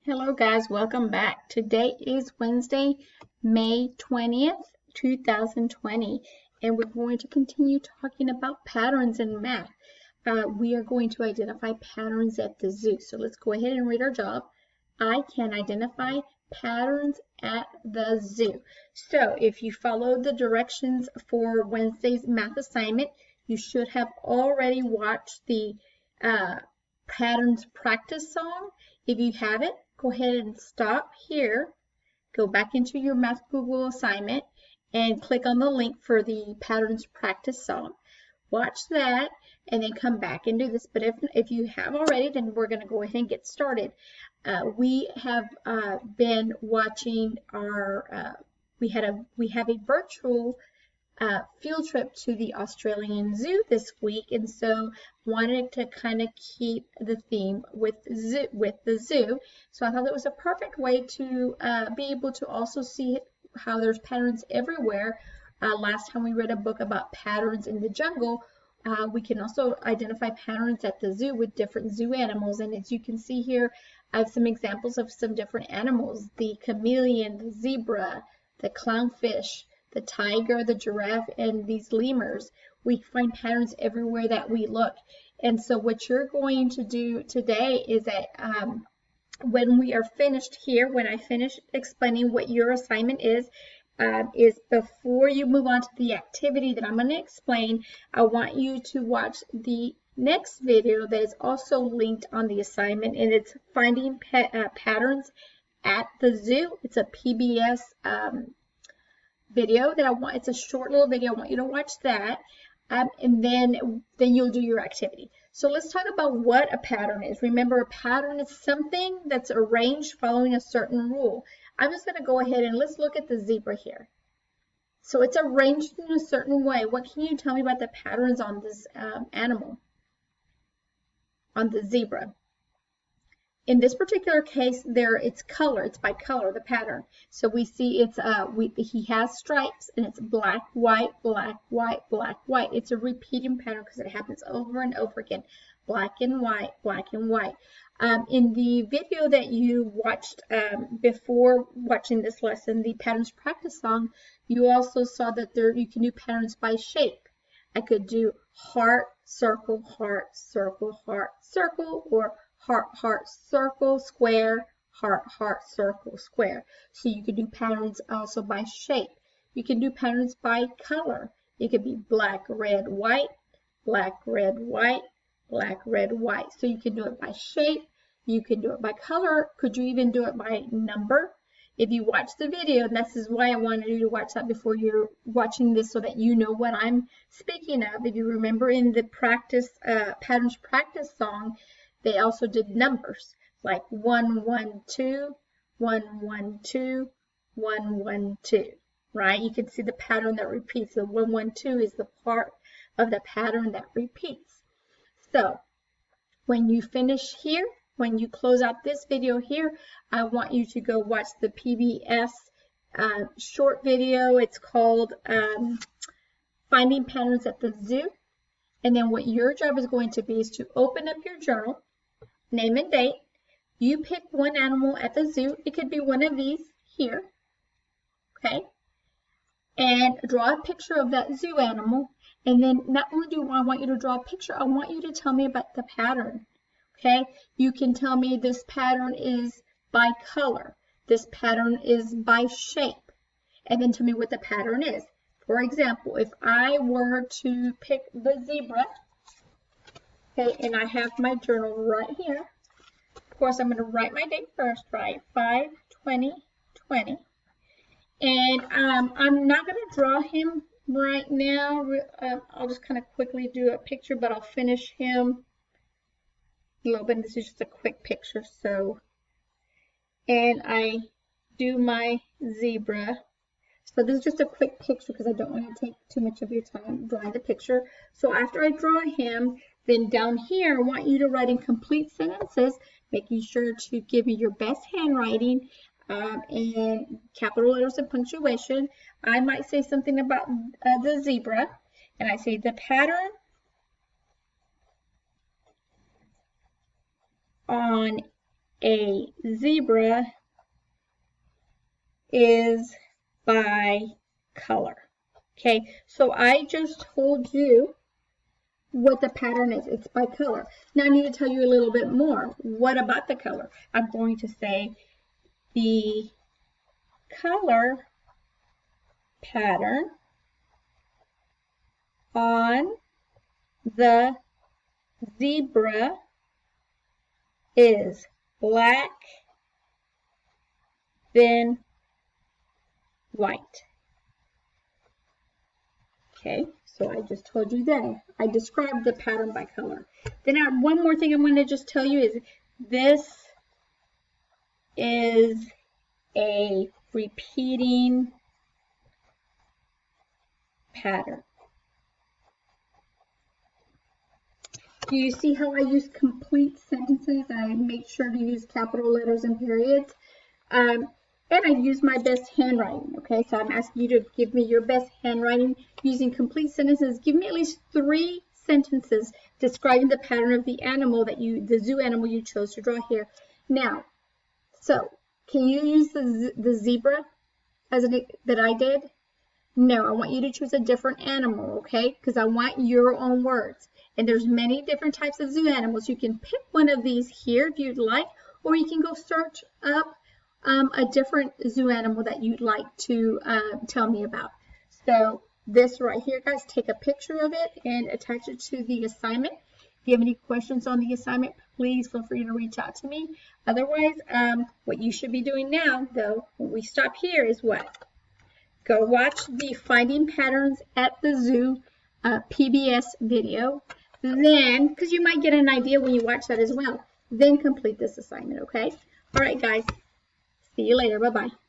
Hello guys, welcome back. Today is Wednesday, May 20th, 2020, and we're going to continue talking about patterns in math. We are going to identify patterns at the zoo. So let's go ahead and read our job. I can identify patterns at the zoo. So if you follow the directions for Wednesday's math assignment, you should have already watched the patterns practice song. If you haven't, go ahead and stop here, go back into your Math Google assignment, and click on the link for the patterns practice song. Watch that, and then come back and do this. But if you have already, then we're going to go ahead and get started. We have been watching our, we have a virtual field trip to the Australian Zoo this week, and so wanted to kind of keep the theme with the zoo. So I thought that was a perfect way to be able to also see how there's patterns everywhere. Last time we read a book about patterns in the jungle. We can also identify patterns at the zoo with different zoo animals, and as you can see here, I have some examples of some different animals: the chameleon, the zebra, the clownfish, the tiger, the giraffe, and these lemurs. We find patterns everywhere that we look. And so what you're going to do today is that when we are finished here, when I finish explaining what your assignment is before you move on to the activity that I'm going to explain, I want you to watch the next video that is also linked on the assignment, and it's finding patterns at the zoo. It's a PBS video that it's a short little video. I want you to watch that, and then you'll do your activity. So let's talk about what a pattern is. Remember, a pattern is something that's arranged following a certain rule. I'm just going to go ahead and let's look at the zebra here. So it's arranged in a certain way. What can you tell me about the patterns on this animal, on the zebra? In this particular case, it's color. It's by color, the pattern. So we see he has stripes, and it's black, white, black, white, black, white. It's a repeating pattern because it happens over and over again. Black and white, black and white. In the video that you watched before watching this lesson, the patterns practice song, you also saw that you can do patterns by shape. I could do heart, circle, circle, or heart, heart, circle, square, heart, heart, circle, square. So you can do patterns also by shape. You can do patterns by color. It could be black, red, white, black, red, white, black, red, white. So you can do it by shape. You can do it by color. Could you even do it by number? If you watch the video, and this is why I wanted you to watch that before you're watching this so that you know what I'm speaking of. If you remember in the patterns practice song, they also did numbers like 1, 1, 2, 1, 1, 2, 1, 1, 2, right? You can see the pattern that repeats. The 1, 1, 2 is the part of the pattern that repeats. So when you finish here, when you close out this video here, I want you to go watch the PBS short video. It's called Finding Patterns at the Zoo. And then what your job is going to be is to open up your journal, name and date. You pick one animal at the zoo. It could be one of these here, okay? And draw a picture of that zoo animal. And then not only do I want you to draw a picture, I want you to tell me about the pattern, okay? You can tell me this pattern is by color. This pattern is by shape. And then tell me what the pattern is. For example, if I were to pick the zebra, okay, and I have my journal right here. Of course, I'm going to write my date first, right? 5/20/20. And I'm not going to draw him right now. I'll just kind of quickly do a picture, but I'll finish him a little bit. This is just a quick picture. So, and I do my zebra. So this is just a quick picture because I don't want to take too much of your time drawing the picture. So after I draw him, then down here, I want you to write in complete sentences, making sure to give me your best handwriting and capital letters and punctuation. I might say something about the zebra, and I say the pattern on a zebra is by color. Okay, so I just told you what the pattern is. It's by color. Now I need to tell you a little bit more. What about the color? I'm going to say the color pattern on the zebra is black, then white. Okay, so I just told you that. I described the pattern by color. Then one more thing I'm going to just tell you is this is a repeating pattern. Do you see how I use complete sentences? I make sure to use capital letters and periods. And I use my best handwriting, okay? So I'm asking you to give me your best handwriting using complete sentences. Give me at least 3 sentences describing the pattern of the animal the zoo animal you chose to draw here. Now, so can you use the zebra that I did? No, I want you to choose a different animal, okay? Because I want your own words. And there's many different types of zoo animals. You can pick one of these here if you'd like, or you can go search up a different zoo animal that you'd like to tell me about. So this right here, guys, take a picture of it and attach it to the assignment. If you have any questions on the assignment, please feel free to reach out to me. Otherwise, what you should be doing now, though, when we stop here is what? Go watch the Finding Patterns at the Zoo PBS video. Then, because you might get an idea when you watch that as well, then complete this assignment, okay? All right, guys. See you later. Bye-bye.